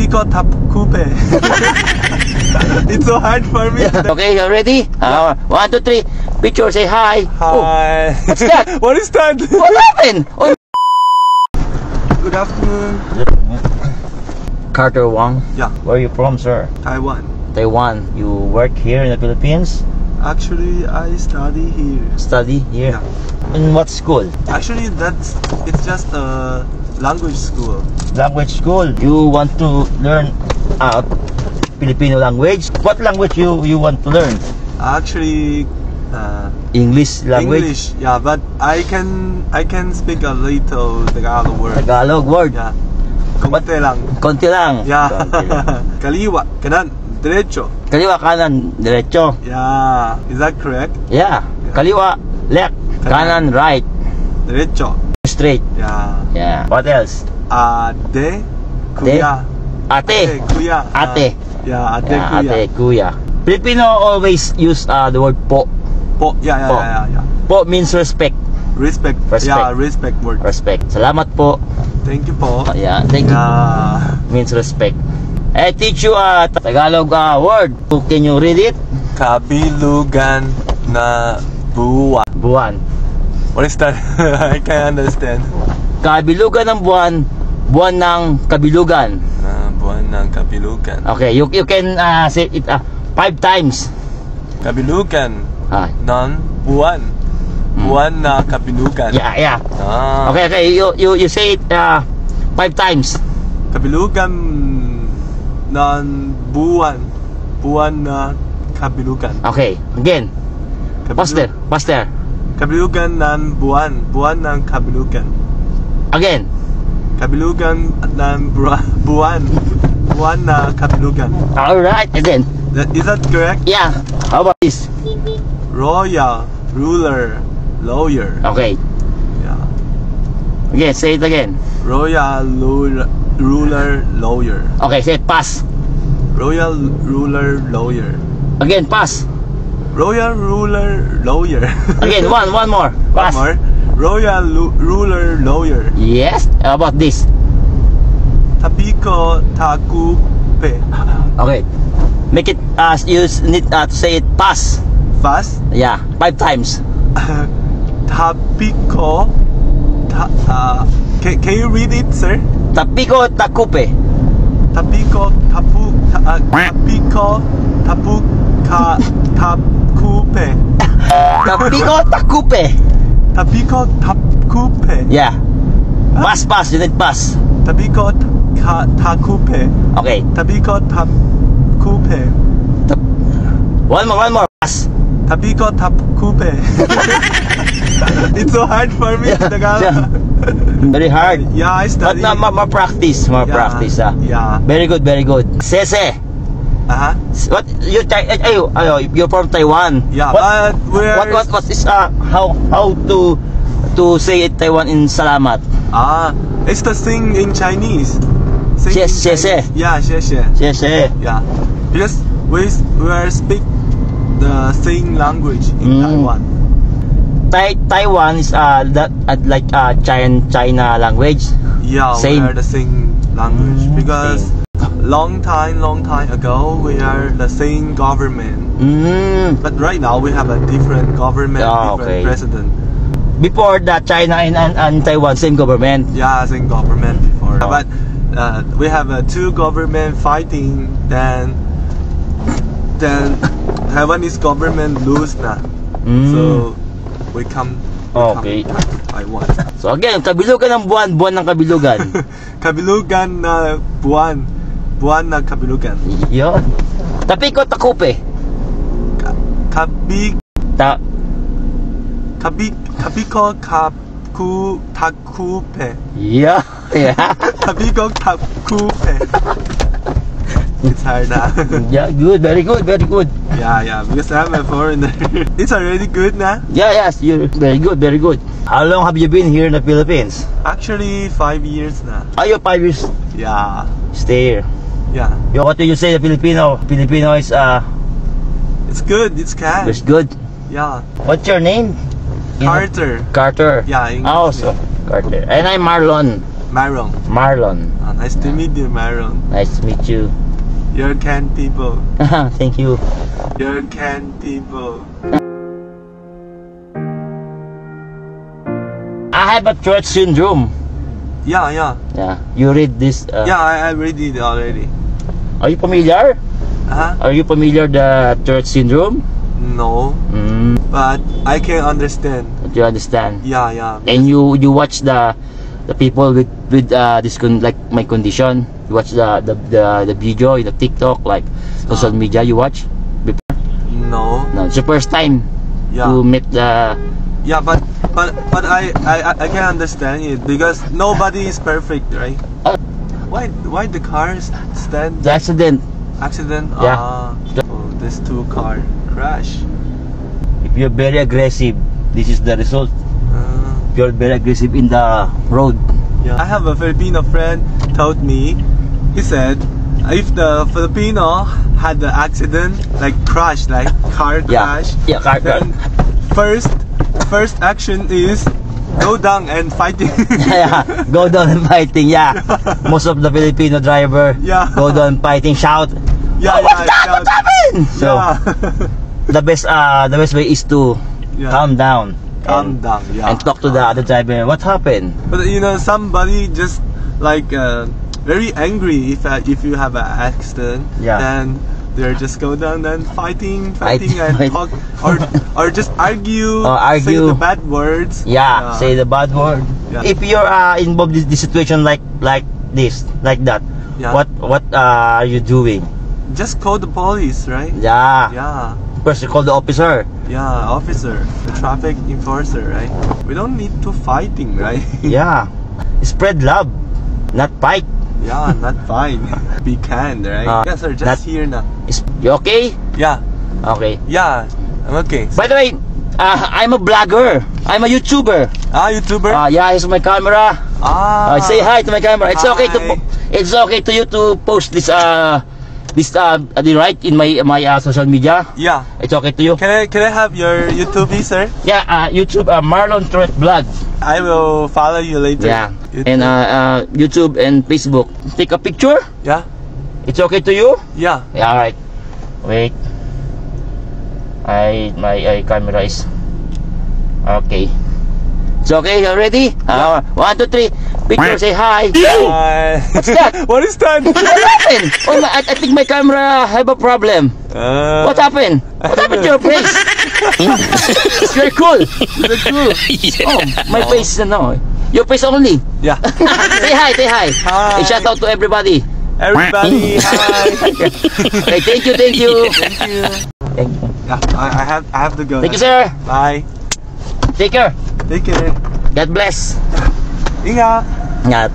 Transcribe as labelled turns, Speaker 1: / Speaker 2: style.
Speaker 1: Tapiko Tapkupe. It's so hard for me.
Speaker 2: Okay, you ready? 1, 2, 3. Picture, say hi.
Speaker 1: Hi.
Speaker 2: Oh, what's that?
Speaker 1: What is that?
Speaker 2: What happened? Oh.
Speaker 1: Good afternoon.
Speaker 2: Carter Wang.
Speaker 1: Yeah.
Speaker 2: Where are you from, sir?
Speaker 1: Taiwan.
Speaker 2: Taiwan. You work here in the Philippines?
Speaker 1: Actually, I study here.
Speaker 2: Study here?
Speaker 1: Yeah.
Speaker 2: In what school?
Speaker 1: Actually, it's just a language school.
Speaker 2: Language school. You want to learn Filipino language? What language you want to learn?
Speaker 1: Actually,
Speaker 2: English language?
Speaker 1: English. Yeah, but I can speak a little Tagalog word.
Speaker 2: Tagalog word?
Speaker 1: Yeah. Konti lang.
Speaker 2: Konti lang?
Speaker 1: Yeah.
Speaker 2: Konti lang.
Speaker 1: Kaliwa, kanan, derecho.
Speaker 2: Kaliwa, kanan, derecho.
Speaker 1: Yeah. Is that correct?
Speaker 2: Yeah. Kaliwa, left. Kanan, right.
Speaker 1: Derecho.
Speaker 2: Straight.
Speaker 1: Yeah.
Speaker 2: Yeah. What else?
Speaker 1: Ade, kuya.
Speaker 2: Ate.
Speaker 1: Kuya.
Speaker 2: Ate.
Speaker 1: Yeah, ate,
Speaker 2: Yeah,
Speaker 1: kuya.
Speaker 2: ate, kuya. Filipino always use the word po.
Speaker 1: Po. Yeah.
Speaker 2: Po means respect.
Speaker 1: Respect. Yeah, respect word.
Speaker 2: Respect. Salamat po.
Speaker 1: Thank you po.
Speaker 2: Yeah, thank you. Means respect. I teach you a Tagalog word. Can you read it?
Speaker 1: Kabilugan na buwan.
Speaker 2: Buwan.
Speaker 1: What is that? I can't understand.
Speaker 2: Kabilugan ng buwan, buwan ng kabilugan.
Speaker 1: Buwan ng kabilugan.
Speaker 2: Okay, you can say it 5 times.
Speaker 1: Kabilugan ng buwan. Buwan na kabilugan.
Speaker 2: Yeah. Okay, you say it 5 times.
Speaker 1: Kabilugan ng buwan. Buwan na kabilugan.
Speaker 2: Okay, again. Faster.
Speaker 1: Kabilugan ng buwan. Buwan ng kabilugan.
Speaker 2: Again.
Speaker 1: Kabilugan ng buwan. Buwan na kabilugan.
Speaker 2: Alright, again.
Speaker 1: Is that correct?
Speaker 2: Yeah. How about this?
Speaker 1: Royal, ruler, lawyer.
Speaker 2: Okay.
Speaker 1: Yeah.
Speaker 2: Again, say it again.
Speaker 1: Royal, ruler, lawyer.
Speaker 2: Okay, say it. Pass.
Speaker 1: Royal, ruler, lawyer.
Speaker 2: Again, pass.
Speaker 1: Royal, ruler, lawyer.
Speaker 2: Again, one more. Pass.
Speaker 1: One more. Royal, ruler, lawyer.
Speaker 2: Yes. How about this?
Speaker 1: Tapiko Takupe.
Speaker 2: Okay. Make it you need to say it pass.
Speaker 1: Fast.
Speaker 2: Yeah, 5 times.
Speaker 1: Tapiko. Can you read it, sir?
Speaker 2: Tapiko Takupe.
Speaker 1: Tapiko Tapiko Takupe.
Speaker 2: Tapiko Takupe.
Speaker 1: Tapiko Takupe.
Speaker 2: Yeah. Pass. You need pass.
Speaker 1: Tapiko Takupe.
Speaker 2: Okay.
Speaker 1: Tapiko Takupe.
Speaker 2: One more. Pass.
Speaker 1: Tapiko Takupe. It's so hard for me.
Speaker 2: Yeah. Very hard.
Speaker 1: Yeah, I study.
Speaker 2: But more practice. Practice.
Speaker 1: Yeah.
Speaker 2: Very good. Sese. What you're from Taiwan?
Speaker 1: Yeah.
Speaker 2: What is how to say it Taiwan in salamat?
Speaker 1: It's the thing in Chinese.
Speaker 2: Xie.
Speaker 1: Yeah, xie. Yeah. Because we speak the same language in Taiwan.
Speaker 2: Taiwan is like China language.
Speaker 1: Yeah,
Speaker 2: same.
Speaker 1: we are the same language because long time ago we are the same government. But right now we have a different government, different president.
Speaker 2: Before that, China and Taiwan same government.
Speaker 1: Yeah, same government before. But we have two government fighting. Then Taiwanese government lose na. So we come back to Taiwan.
Speaker 2: So again, kabilugan ng buwan, buwan ng kabilugan.
Speaker 1: Kabilugan na buwan, buwan ng kabilugan.
Speaker 2: Yun. Tapiko Takupe.
Speaker 1: Tapiko Takupe.
Speaker 2: Yeah.
Speaker 1: Tapiko Takupe. It's hard now.
Speaker 2: Yeah, good, very good.
Speaker 1: Yeah, because I'm a foreigner. It's already good now.
Speaker 2: Yes, you're very good. How long have you been here in the Philippines?
Speaker 1: Actually, 5 years now.
Speaker 2: Are you 5 years?
Speaker 1: Yeah.
Speaker 2: Stay here.
Speaker 1: Yeah.
Speaker 2: What do you say the Filipino? Filipino is
Speaker 1: it's good, it's can.
Speaker 2: It's good.
Speaker 1: Yeah.
Speaker 2: What's your name?
Speaker 1: Carter.
Speaker 2: Carter.
Speaker 1: Yeah, English
Speaker 2: Also, Carter. And I'm Marlon.
Speaker 1: Marlon.
Speaker 2: Marlon.
Speaker 1: Nice to meet you, Marlon.
Speaker 2: Nice to meet you.
Speaker 1: You're Ken people.
Speaker 2: Thank you.
Speaker 1: You're Ken people.
Speaker 2: I have a Tourette syndrome.
Speaker 1: Yeah.
Speaker 2: Yeah. You read this?
Speaker 1: Yeah, I read it already.
Speaker 2: Are you familiar? Are you familiar the Tourette syndrome?
Speaker 1: No. But I can understand.
Speaker 2: You understand?
Speaker 1: Yeah.
Speaker 2: And you watch the people with this like my condition. You watch the video, the TikTok, like social media. You watch before?
Speaker 1: No.
Speaker 2: No, it's the first time to meet the.
Speaker 1: Yeah, but I can understand it because nobody is perfect, right? Why the cars stand?
Speaker 2: The accident.
Speaker 1: Accident?
Speaker 2: Yeah.
Speaker 1: Oh, this two car crash.
Speaker 2: If you're very aggressive, this is the result. If you're very aggressive in the road.
Speaker 1: Yeah. I have a Filipino friend told me, he said, if the Filipino had the accident, like crash, like car crash,
Speaker 2: car crash.
Speaker 1: First action is go down and fighting.
Speaker 2: Go down and fighting. Most of the Filipino driver go down fighting, shout. What's happened? So the best way is to calm down.
Speaker 1: And
Speaker 2: talk to the other driver. What happened?
Speaker 1: But somebody just like very angry if you have an accident. Then they just go down and fighting and talk or just argue. Say the bad words.
Speaker 2: Say the bad word. If you're involved in this situation like this, like that, what are you doing?
Speaker 1: Just call the police, right?
Speaker 2: First you call the officer.
Speaker 1: Officer, the traffic enforcer, right? We don't need to fighting, right?
Speaker 2: Spread love, not fight.
Speaker 1: Not fight. Be kind, right? Yes, sir. Just here now.
Speaker 2: You okay? Okay.
Speaker 1: I'm okay.
Speaker 2: By the way, I'm a blogger. I'm a YouTuber.
Speaker 1: YouTuber?
Speaker 2: Here's my camera. Say hi to my camera. It's okay to you to post this right in my social media. It's okay to you.
Speaker 1: Can I have your YouTube, sir?
Speaker 2: YouTube Marlon Tourette Vlog.
Speaker 1: I will follow you later.
Speaker 2: YouTube. And YouTube and Facebook. Take a picture. It's okay to you? Alright. Wait. My camera is okay. It's okay, you ready? 1, 2, 3. Picture, say hi. What's that?
Speaker 1: What is that?
Speaker 2: What happened? I think my camera have a problem. What happened? What happened to your face? It's very cool. My face, no. Your face only. Say hi.
Speaker 1: Hi.
Speaker 2: And shout out to everybody.
Speaker 1: Everybody, hi.
Speaker 2: Okay, thank you.
Speaker 1: Thank you. I have to go.
Speaker 2: Thank you, sir.
Speaker 1: Bye.
Speaker 2: Take care.
Speaker 1: Take care.
Speaker 2: God bless.
Speaker 1: Ingat.
Speaker 2: Ingat.